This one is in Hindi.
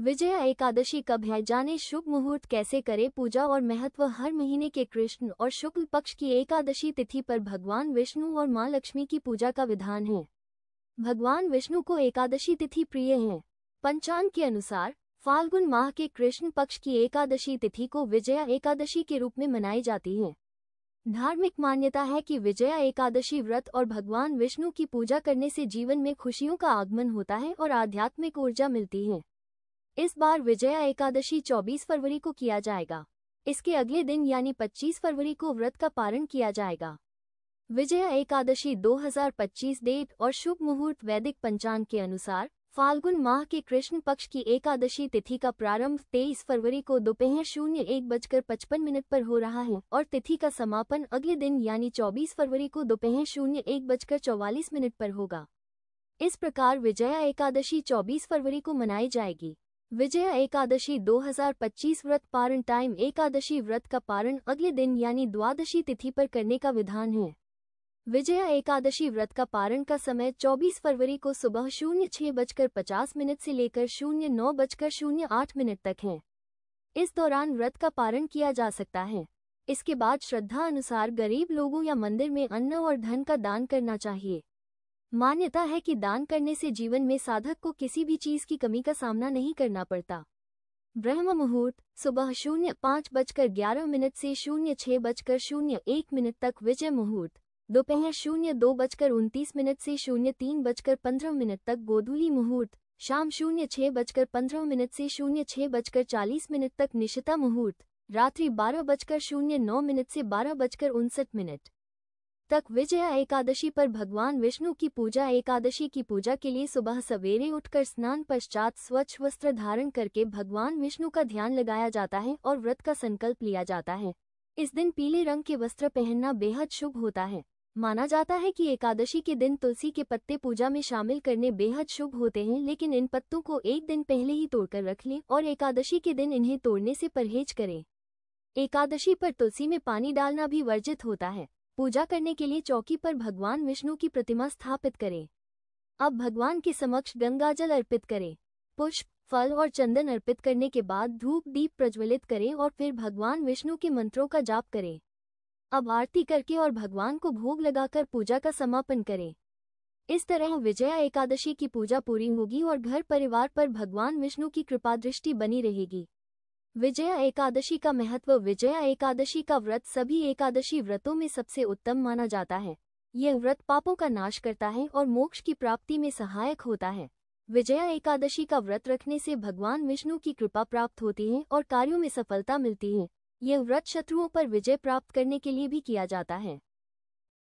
विजया एकादशी कब है, जाने शुभ मुहूर्त कैसे करें पूजा और महत्व। हर महीने के कृष्ण और शुक्ल पक्ष की एकादशी तिथि पर भगवान विष्णु और मां लक्ष्मी की पूजा का विधान है। भगवान विष्णु को एकादशी तिथि प्रिय है। पंचांग के अनुसार फाल्गुन माह के कृष्ण पक्ष की एकादशी तिथि को विजया एकादशी के रूप में मनाई जाती है। धार्मिक मान्यता है कि विजया एकादशी व्रत और भगवान विष्णु की पूजा करने से जीवन में खुशियों का आगमन होता है और आध्यात्मिक ऊर्जा मिलती है। इस बार विजया एकादशी 24 फरवरी को किया जाएगा। इसके अगले दिन यानी 25 फरवरी को व्रत का पारण किया जाएगा। विजया एकादशी 2025 डेट और शुभ मुहूर्त वैदिक पंचांग के अनुसार फाल्गुन माह के कृष्ण पक्ष की एकादशी तिथि का प्रारंभ 23 फरवरी को दोपहर 01:55 पर हो रहा है और तिथि का समापन अगले दिन यानी 24 फरवरी को दोपहर 01:44 पर होगा। इस प्रकार विजया एकादशी 24 फरवरी को मनाई जाएगी। विजया एकादशी 2025 व्रत पारण टाइम एकादशी व्रत का पारण अगले दिन यानी द्वादशी तिथि पर करने का विधान है। विजया एकादशी व्रत का पारण का समय 24 फरवरी को सुबह 06:50 से लेकर 09:08 तक है। इस दौरान व्रत का पारण किया जा सकता है। इसके बाद श्रद्धा अनुसार गरीब लोगों या मंदिर में अन्न और धन का दान करना चाहिए। मान्यता है कि दान करने से जीवन में साधक को किसी भी चीज की कमी का सामना नहीं करना पड़ता। ब्रह्म मुहूर्त सुबह 05:11 से 06:01 तक। विजय मुहूर्त दोपहर 02:29 से 03:15 तक। गोधूली मुहूर्त शाम 06:15 से 06:40 तक। निशिता मुहूर्त रात्रि 12:09 से 12:59 तक। विजया एकादशी पर भगवान विष्णु की पूजा। एकादशी की पूजा के लिए सुबह सवेरे उठकर स्नान पश्चात स्वच्छ वस्त्र धारण करके भगवान विष्णु का ध्यान लगाया जाता है और व्रत का संकल्प लिया जाता है। इस दिन पीले रंग के वस्त्र पहनना बेहद शुभ होता है। माना जाता है कि एकादशी के दिन तुलसी के पत्ते पूजा में शामिल करने बेहद शुभ होते हैं, लेकिन इन पत्तों को एक दिन पहले ही तोड़कर रख लें और एकादशी के दिन इन्हें तोड़ने से परहेज करें। एकादशी पर तुलसी में पानी डालना भी वर्जित होता है। पूजा करने के लिए चौकी पर भगवान विष्णु की प्रतिमा स्थापित करें। अब भगवान के समक्ष गंगाजल अर्पित करें। पुष्प, फल और चंदन अर्पित करने के बाद धूप दीप प्रज्वलित करें और फिर भगवान विष्णु के मंत्रों का जाप करें। अब आरती करके और भगवान को भोग लगाकर पूजा का समापन करें। इस तरह विजया एकादशी की पूजा पूरी होगी और घर परिवार पर भगवान विष्णु की कृपा दृष्टि बनी रहेगी। विजया एकादशी का महत्व। विजया एकादशी का व्रत सभी एकादशी व्रतों में सबसे उत्तम माना जाता है। यह व्रत पापों का नाश करता है और मोक्ष की प्राप्ति में सहायक होता है। विजया एकादशी का व्रत रखने से भगवान विष्णु की कृपा प्राप्त होती है और कार्यों में सफलता मिलती है। यह व्रत शत्रुओं पर विजय प्राप्त करने के लिए भी किया जाता है।